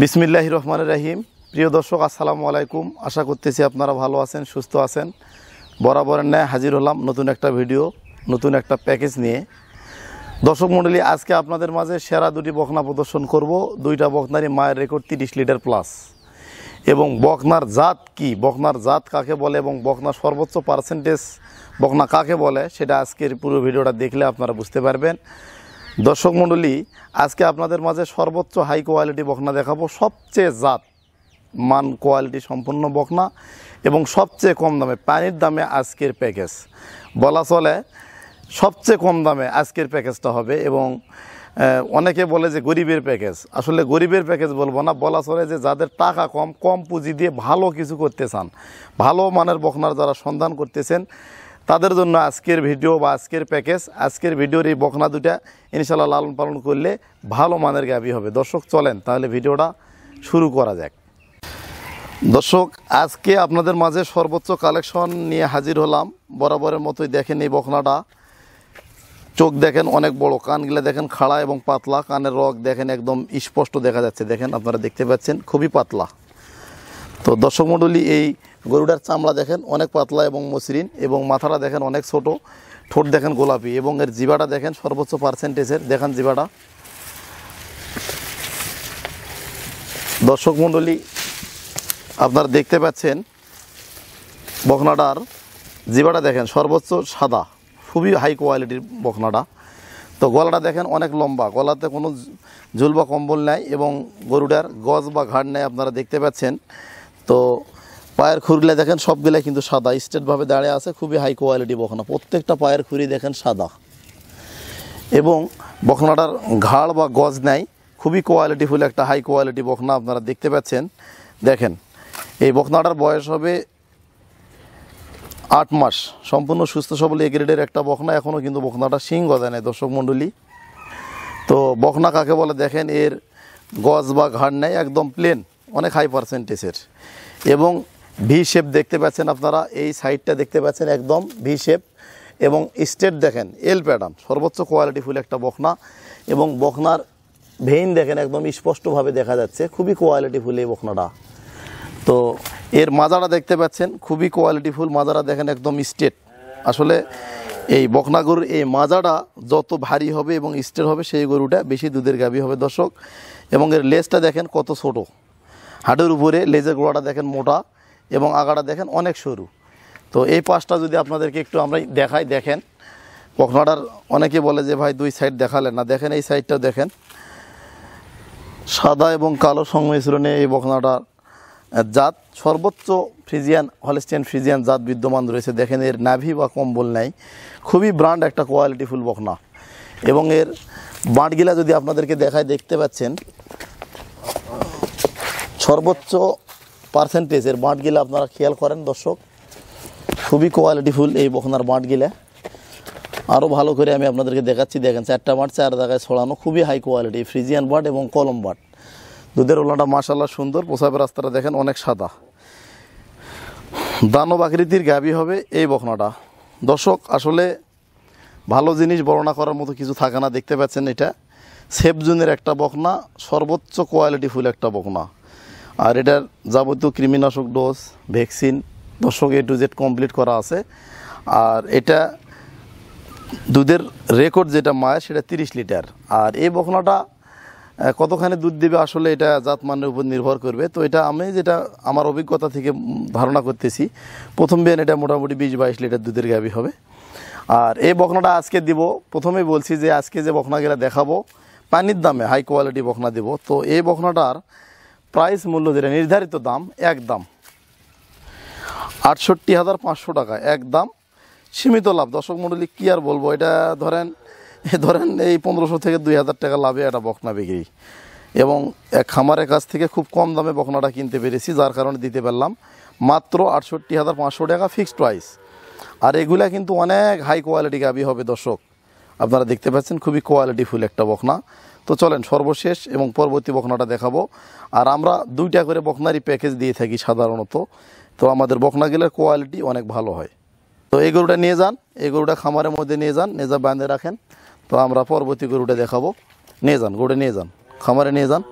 বিসমিল্লাহির রহমানির রহিম। প্রিয় দর্শক, আসসালামু আলাইকুম। আশা করতেছি আপনারা ভালো আছেন, সুস্থ আছেন। বরাবরের ন্যায় হাজির হলাম নতুন একটা ভিডিও, নতুন একটা প্যাকেজ নিয়ে। দর্শক মণ্ডলী, আজকে আপনাদের মাঝে সেরা দুটি বকনা প্রদর্শন করব। দুইটা বকনারই মায়ের রেকর্ড 30 লিটার প্লাস। এবং বকনার জাত কি, বকনার জাত কাকে বলে এবং বকনার সর্বোচ্চ পার্সেন্টেজ বকনা কাকে বলে, সেটা আজকের পুরো ভিডিওটা দেখলে আপনারা বুঝতে পারবেন। দর্শক মণ্ডলী, আজকে আপনাদের মাঝে সর্বোচ্চ হাই কোয়ালিটি বকনা দেখাবো, সবচেয়ে জাত মান কোয়ালিটি সম্পন্ন বকনা এবং সবচেয়ে কম দামে, পানির দামে আজকের প্যাকেজ বলা চলে। সবচেয়ে কম দামে আজকের প্যাকেজটা হবে এবং অনেকে বলে যে গরিবের প্যাকেজ। আসলে গরিবের প্যাকেজ বলবো না, বলা চলে যে যাদের টাকা কম, কম পুঁজি দিয়ে ভালো কিছু করতে চান, ভালো মানের বকনার যারা সন্ধান করতেছেন, তাদের জন্য আজকের ভিডিও বা আজকের প্যাকেজ। আজকের ভিডিওর এই বকনা দুটা ইনশাআল্লাহ লালন পালন করলে ভালো মানের গাভী হবে। দর্শক চলেন তাহলে ভিডিওটা শুরু করা যাক। দর্শক, আজকে আপনাদের মাঝে সর্বোচ্চ কালেকশন নিয়ে হাজির হলাম। বরাবরের মতোই দেখেন এই বকনাটা, চোখ দেখেন অনেক বড়, কানগুলা দেখেন খাড়া এবং পাতলা, কানের রগ দেখেন একদম স্পষ্ট দেখা যাচ্ছে, দেখেন আপনারা দেখতে পাচ্ছেন খুবই পাতলা। তো দর্শক মণ্ডলী, এই গরুটার চামড়া দেখেন অনেক পাতলা এবং মসৃণ এবং মাথাটা দেখেন অনেক ছোট, ঠোঁট দেখেন গোলাপি এবং এর জিবাটা দেখেন সর্বোচ্চ পার্সেন্টেজের, দেখেন জিবাটা। দর্শক মণ্ডলী, আপনারা দেখতে পাচ্ছেন বকনাটার জিবাটা দেখেন সর্বোচ্চ সাদা, খুবই হাই কোয়ালিটির বকনাটা। তো গলাটা দেখেন অনেক লম্বা, গলাতে কোনো ঝুল বা কম্বল নাই এবং গরুটার গজ বা ঘাড় নেই, আপনারা দেখতে পাচ্ছেন। তো পায়ের খুরগুলা দেখেন সবগুলাই কিন্তু সাদা, স্ট্রেটভাবে দাঁড়িয়ে আছে, খুবই হাই কোয়ালিটি বকনা। প্রত্যেকটা পায়ের খুরি দেখেন সাদা এবং বকনাটার ঘাড় বা গজ নাই, খুবই কোয়ালিটিফুল একটা হাই কোয়ালিটি বকনা আপনারা দেখতে পাচ্ছেন। দেখেন এই বকনাটার বয়স হবে 8 মাস, সম্পূর্ণ সুস্থ সবল এ গ্রেডের একটা বকনা। এখনও কিন্তু বকনাটা শিং গজায় নাই দর্শক মণ্ডলী। তো বকনা কাকে বলে দেখেন, এর গজ বা ঘাড় নেই, একদম প্লেন, অনেক হাই পার্সেন্টেজের এবং ভি শেপ দেখতে পাচ্ছেন আপনারা। এই সাইডটা দেখতে পাচ্ছেন একদম ভি শেপ এবং স্টেট দেখেন এল প্যাটার্ন, সর্বোচ্চ কোয়ালিটিফুল একটা বকনা এবং বকনার ভেইন দেখেন একদম স্পষ্টভাবে দেখা যাচ্ছে, খুবই কোয়ালিটিফুল এই বকনাটা। তো এর মাজাটা দেখতে পাচ্ছেন খুবই কোয়ালিটিফুল, মাজাটা দেখেন একদম স্ট্রেট। আসলে এই বকনা গরুর এই মাজাটা যত ভারী হবে এবং স্ট্রেট হবে, সেই গরুটা বেশি দুধের গাভী হবে দর্শক। এবং এর লেজটা দেখেন কত ছোট, হাঁটুর উপরে লেজের গোড়াটা দেখেন মোটা এবং আগাটা দেখেন অনেক সরু। তো এই পাশটা যদি আপনাদেরকে একটু আমরা দেখাই, দেখেন বকনাটার অনেকে বলে যে ভাই 2 সাইড দেখালেন না, দেখেন এই সাইডটাও দেখেন সাদা এবং কালো সংমিশ্রণে এই বকনাটার জাত সর্বোচ্চ ফ্রিজিয়ান, হলস্টেইন ফ্রিজিয়ান জাত বিদ্যমান রয়েছে। দেখেন এর নাভি বা কম্বল নাই, খুবই ব্র্যান্ড একটা কোয়ালিটিফুল বকনা। এবং এর বাঁটগিলা যদি আপনাদেরকে দেখায়, দেখতে পাচ্ছেন সর্বোচ্চ পার্সেন্টেজের বাঁটগিলা আপনারা খেয়াল করেন দর্শক, খুবই কোয়ালিটিফুল এই বকনার বাঁটগিলা। আরও ভালো করে আমি আপনাদেরকে দেখাচ্ছি, দেখেন 4টা বাঁট 4 জায়গায় ছড়ানো, খুবই হাই কোয়ালিটি ফ্রিজিয়ান বাঁট এবং কলম বাঁট। দুধের ওলাটা মাশাআল্লাহ সুন্দর, প্রসাবের রাস্তাটা দেখেন অনেক সাদা, দানব আকৃতির গাভী হবে এই বকনাটা দর্শক। আসলে ভালো জিনিস বর্ণনা করার মতো কিছু থাকে না, দেখতে পাচ্ছেন এটা সেফ জোনের একটা বকনা, সর্বোচ্চ কোয়ালিটিফুল একটা বকনা। আর এটার যাবতীয় কৃমিনাশক ডোজ, ভ্যাকসিন দর্শক A to Z কমপ্লিট করা আছে। আর এটা দুধের রেকর্ড যেটা মায়ের, সেটা 30 লিটার। আর এই বকনাটা কতখানি দুধ দিবে আসলে এটা জাতমানের উপর নির্ভর করবে। তো এটা আমি যেটা আমার অভিজ্ঞতা থেকে ধারণা করতেছি, প্রথম বিয়ান এটা মোটামুটি 20-22 লিটার দুধের গাভী হবে। আর এই বকনাটা আজকে দিব, প্রথমেই বলছি যে আজকে যে বকনাগুলো দেখাবো পানির দামে হাই কোয়ালিটি বকনা দেব। তো এই বকনাটার প্রাইস মূল্য যেটা নির্ধারিত দাম, একদম 68,500 টাকা, একদম সীমিত লাভ। দর্শক মণ্ডলী কী আর বলবো, এটা ধরেন এই 1500 থেকে 2000 টাকা লাভে একটা বকনা বিক্রি, এবং এক খামারের কাছ থেকে খুব কম দামে বকনাটা কিনতে পেরেছি, যার কারণে দিতে পারলাম মাত্র 68,500 টাকা ফিক্সড প্রাইস। আর এগুলা কিন্তু অনেক হাই কোয়ালিটি গাভী হবে দর্শক, আপনারা দেখতে পাচ্ছেন খুবই কোয়ালিটিফুল একটা বকনা। তো চলেন সর্বশেষ এবং পরবর্তী বকনাটা দেখাবো। আর আমরা 2টা করে বকনারই প্যাকেজ দিয়ে থাকি সাধারণত, তো আমাদের বকনাগুলোর কোয়ালিটি অনেক ভালো হয়। তো এই গরুটা নিয়ে যান, এই গরুটা খামারের মধ্যে নিয়ে যান, নিজে বাঁধে রাখেন। তো আমরা পরবর্তী গরুটা দেখাবো, নিয়ে যান গরুটা নিয়ে যান, খামারে নিয়ে যান।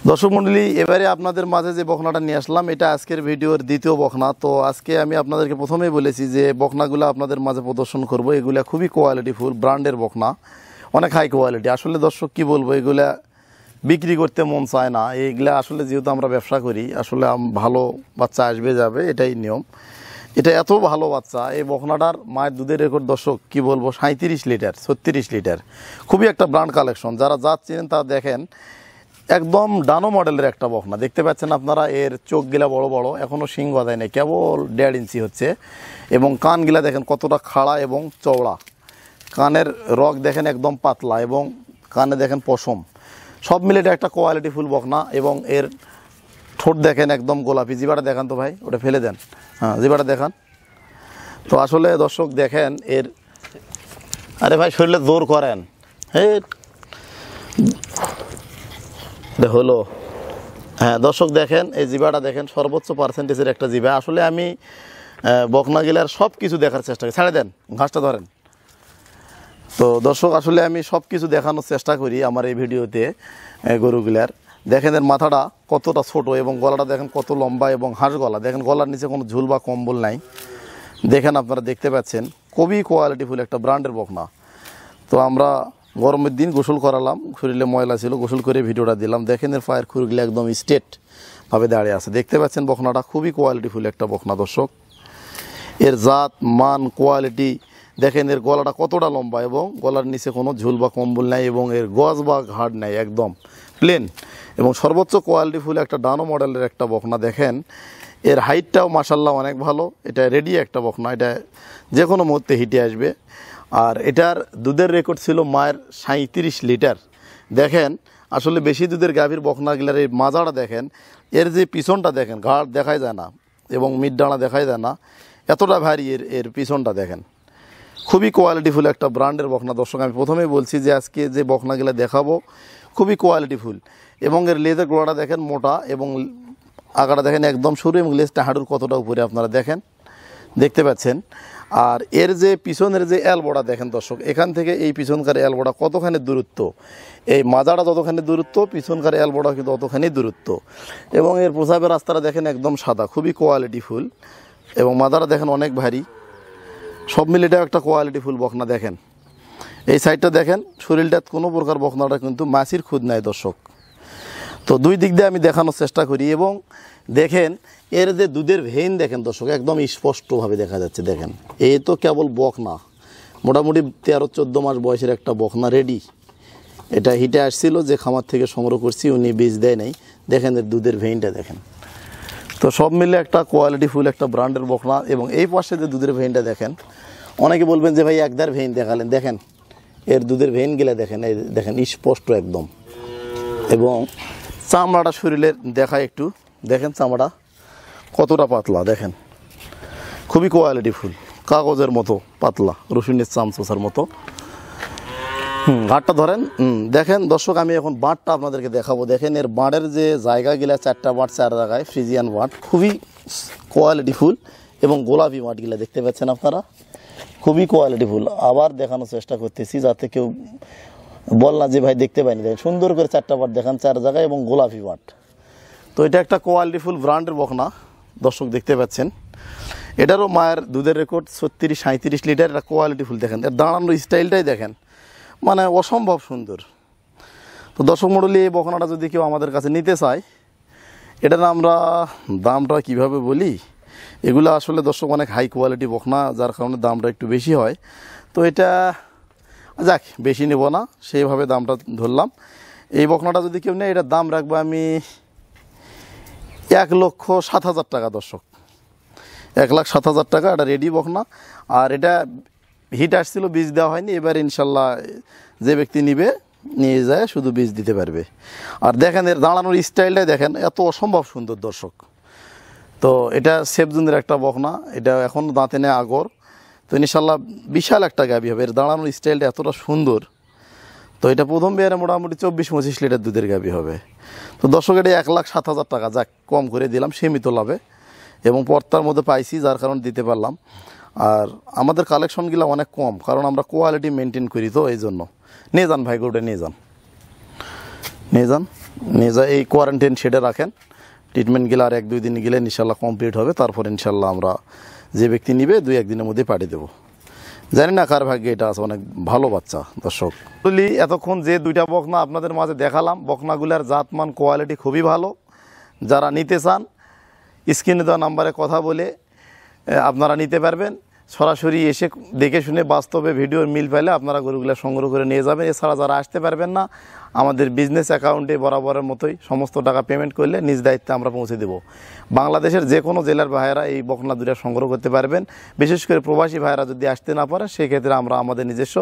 দর্শক মণ্ডলী, এবারে আপনাদের মাঝে যে বকনাটা নিয়ে আসলাম এটা আজকের ভিডিওর দ্বিতীয় বকনা। তো আজকে আমি আপনাদেরকে প্রথমেই বলেছি যে বকনাগুলো আপনাদের মাঝে প্রদর্শন করব, এগুলা খুবই কোয়ালিটিফুল ব্র্যান্ডের বকনা, অনেক হাই কোয়ালিটি। আসলে দর্শক কি বলবো, এগুলা বিক্রি করতে মন চায় না, এইগুলা আসলে যেহেতু আমরা ব্যবসা করি, আসলে ভালো বাচ্চা আসবে যাবে এটাই নিয়ম। এটা এত ভালো বাচ্চা, এই বকনাটার মায়ের দুধের রেকর্ড দর্শক কি বলবো 37 লিটার 36 লিটার, খুবই একটা ব্র্যান্ড কালেকশন। যারা যাচ্ছেন তারা দেখেন একদম ডানো মডেলের একটা বকনা দেখতে পাচ্ছেন আপনারা। এর চোখগুলা বড় বড়, এখনও শিং বাঁধায় নেই, কেবল 1.5 ইঞ্চি হচ্ছে, এবং কানগুলা দেখেন কতটা খাড়া এবং চওড়া, কানের রগ দেখেন একদম পাতলা, এবং কানে দেখেন পশম, সব মিলে এটা একটা কোয়ালিটিফুল বকনা। এবং এর ঠোঁট দেখেন একদম গোলাপি। জিবাটা দেখান তো ভাই, ওটা ফেলে দেন, হ্যাঁ জিবাটা দেখান। তো আসলে দর্শক দেখেন এর, আরে ভাই শরীরে জোর করেন, হে হলো, হ্যাঁ দর্শক দেখেন এই জিবাটা দেখেন, সর্বোচ্চ পার্সেন্টেজের একটা জিবা। আসলে আমি বকনাগিলার সব কিছু দেখার চেষ্টা করি, ছাড়ে দেন ঘাসটা ধরেন। তো দর্শক আসলে আমি সব কিছু দেখানোর চেষ্টা করি আমার এই ভিডিওতে গরুগুলার। দেখেন এর মাথাটা কতটা ছোট, এবং গলাটা দেখেন কত লম্বা, এবং হাঁস গলা দেখেন, গলার নিচে কোনো ঝুল বা কম্বল নাই, দেখেন আপনারা দেখতে পাচ্ছেন খুবই কোয়ালিটিফুল একটা ব্র্যান্ডের বকনা। তো আমরা গরমের দিন গোসল করালাম, শরীরে ময়লা ছিল, গোসল করে ভিডিওটা দিলাম। দেখেন এর পায়ের খুরগুলো একদম স্ট্রেটভাবে দাঁড়িয়ে আছে, দেখতে পাচ্ছেন বকনাটা খুবই কোয়ালিটিফুল একটা বকনা দর্শক। এর জাত মান কোয়ালিটি দেখেন, এর গলাটা কতটা লম্বা, এবং গলার নিচে কোনো ঝুল বা কম্বল নাই, এবং এর গজ বা ঘাড় নাই, একদম প্লেন, এবং সর্বোচ্চ কোয়ালিটিফুল একটা ডানো মডেলের একটা বকনা। দেখেন এর হাইটটাও মাশাল্লাহ অনেক ভালো, এটা রেডি একটা বকনা, এটা যে কোনো মুহূর্তে হিটে আসবে। আর এটার দুধের রেকর্ড ছিল মায়ের 37 লিটার। দেখেন আসলে বেশি দুধের গাভীর বকনাগুলার এই মাজাটা দেখেন, এর যে পিছনটা দেখেন, ঘাড় দেখাই যায় না এবং মিডডানা দেখাই যায় না, এতটা ভারী এর পিছনটা দেখেন, খুবই কোয়ালিটিফুল একটা ব্র্যান্ডের বকনা। দর্শক আমি প্রথমেই বলছি যে আজকে যে বকনাগুলো দেখাবো খুবই কোয়ালিটিফুল, এবং এর লেজের গোড়াটা দেখেন মোটা, এবং আগাটা দেখেন একদম সরু, এবং লেজটা হাঁটুর কতটা উপরে আপনারা দেখেন, দেখতে পাচ্ছেন। আর এর যে পিছনের যে এলবোটা দেখেন দর্শক, এখান থেকে এই পিছনকার এলবোটা কতখানি দূরত্ব, এই মাজাটা যতখানি দূরত্ব, পিছনকার এলবোটা কিন্তু ততখানি দূরত্ব, এবং এর প্রসাবের রাস্তাটা দেখেন একদম সাদা, খুবই কোয়ালিটিফুল, এবং মাজাটা দেখেন অনেক ভারী, সব মিলে এটা একটা কোয়ালিটিফুল বকনা। দেখেন এই সাইডটা দেখেন, শরীরটাত কোনো প্রকার বকনাটা কিন্তু মাছির খুদ নাই দর্শক। তো দুই দিক দিয়ে আমি দেখানোর চেষ্টা করি, এবং দেখেন এর যে দুধের ভেইন দেখেন দর্শক, একদম স্পষ্টভাবে দেখা যাচ্ছে। দেখেন এই তো কেবল বকনা, মোটামুটি 13-14 মাস বয়সের একটা বকনা রেডি। এটা হিটে আসছিল, যে খামার থেকে সংগ্রহ করছি উনি বীজ দেয় নাই, দেখেন এর দুধের ভেইনটা দেখেন। তো সব মিলে একটা কোয়ালিটিফুল একটা ব্র্যান্ডের বকনা। এবং এই পাশে যে দুধের ভেইনটা দেখেন, অনেকে বলবেন যে ভাই একদার ভেইন দেখালেন, দেখেন এর দুধের ভেইনগুলা দেখেন, এই দেখেন স্পষ্ট একদম, এবং চামড়াটা শরীরের দেখায় একটু, দেখেন চামড়া কতটা পাতলা, দেখেন খুবই কোয়ালিটিফুল, কাগজের মতো পাতলা, রসুনের চামচোসার মতো। ঘাটটা ধরেন, দেখেন দর্শক আমি এখন বাঁটটা আপনাদেরকে দেখাবো। দেখেন এর বাঁটের যে জায়গাগুলা, 4টা বাঁট 4 জায়গায়, ফ্রিজিয়ান বাঁট, খুবই কোয়ালিটিফুল, এবং গোলাপি বাঁটগুলা দেখতে পাচ্ছেন আপনারা, খুবই কোয়ালিটিফুল। আবার দেখানোর চেষ্টা করতেছি যাতে কেউ বল না যে ভাই দেখতে পাইনি, দেখেন সুন্দর করে 4টা বাঁট দেখান 4 জায়গায়, এবং গোলাপি বাঁট। তো এটা একটা কোয়ালিটিফুল ব্র্যান্ডের বকনা দর্শক দেখতে পাচ্ছেন। এটারও মায়ের দুধের রেকর্ড 36-37 লিটার, এটা কোয়ালিটিফুল। দেখেন এর দাঁড়ানোর স্টাইলটাই দেখেন, মানে অসম্ভব সুন্দর। তো দর্শক মণ্ডলী, এই বকনাটা যদি কেউ আমাদের কাছে নিতে চায়, এটার আমরা দামটা কিভাবে বলি, এগুলো আসলে দর্শক অনেক হাই কোয়ালিটি বকনা, যার কারণে দামটা একটু বেশি হয়। তো এটা যাক, বেশি নেব না, সেইভাবে দামটা ধরলাম। এই বকনাটা যদি কেউ নেয়, এটার দাম রাখবো আমি 1,07,000 টাকা। দর্শক, 1,07,000 টাকা, এটা রেডি বকনা। আর এটা হিট আসছিল, বীজ দেওয়া হয়নি। এবার ইনশাল্লাহ যে ব্যক্তি নিবে, নিয়ে যায়, শুধু বীজ দিতে পারবে। আর দেখেন এর দাঁড়ানোর স্টাইলটাই দেখেন, এত অসম্ভব সুন্দর দর্শক। তো এটা সেফজুনের একটা বকনা, এটা এখন দাঁতে নেয় আগর। তো ইনশাল্লাহ বিশাল একটা গাভী হবে, এর দাঁড়ানোর স্টাইলটা এতটা সুন্দর। তো এটা প্রথম বিয়ারে মোটামুটি 24-25 লিটার দুধের গাভী হবে। তো দর্শক, এটা 1,07,000 টাকা, যাক কম করে দিলাম সীমিত লাভে, এবং পর্তার মধ্যে পাইছি, যার কারণে দিতে পারলাম। আর আমাদের কালেকশনগুলো অনেক কম, কারণ আমরা কোয়ালিটি মেনটেন করি, তো এই জন্য। নিয়ে যান ভাই, গরুটা নিয়ে যান, নিয়ে যান, নিয়ে যা, এই কোয়ারেন্টাইন শেডে রাখেন। ট্রিটমেন্টগুলো আর 1-2 দিন গেলে ইনশাল্লাহ কমপ্লিট হবে। তারপর ইনশাল্লাহ আমরা যে ব্যক্তি নিবে 2-1 দিনের মধ্যে পাঠিয়ে দেবো। জানি না কার ভাগ্যে এটা আছে, অনেক ভালো বাচ্চা। দর্শক বলি, এতক্ষণ যে 2টা বকনা আপনাদের মাঝে দেখালাম, বকনাগুলার জাতমান কোয়ালিটি খুবই ভালো। যারা নিতে চান, স্ক্রিনে দেওয়া নাম্বারে কথা বলে আপনারা নিতে পারবেন। সরাসরি এসে দেখে শুনে বাস্তবে ভিডিওর মিল পেলে আপনারা গরুগুলো সংগ্রহ করে নিয়ে যাবেন। এছাড়া যারা আসতে পারবেন না, আমাদের বিজনেস অ্যাকাউন্টে বরাবরের মতোই সমস্ত টাকা পেমেন্ট করলে নিজ দায়িত্বে আমরা পৌঁছে দেব। বাংলাদেশের যে কোনো জেলার ভাইয়েরা এই বকনা দুটা সংগ্রহ করতে পারবেন। বিশেষ করে প্রবাসী ভাইয়েরা যদি আসতে না পারে, সেক্ষেত্রে আমরা আমাদের নিজস্ব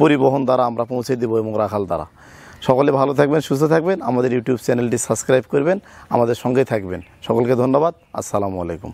পরিবহন দ্বারা আমরা পৌঁছে দেবো, এবং রাখাল দ্বারা। সকলে ভালো থাকবেন, সুস্থ থাকবেন। আমাদের ইউটিউব চ্যানেলটি সাবস্ক্রাইব করবেন, আমাদের সঙ্গেই থাকবেন। সকলকে ধন্যবাদ। আসসালামু আলাইকুম।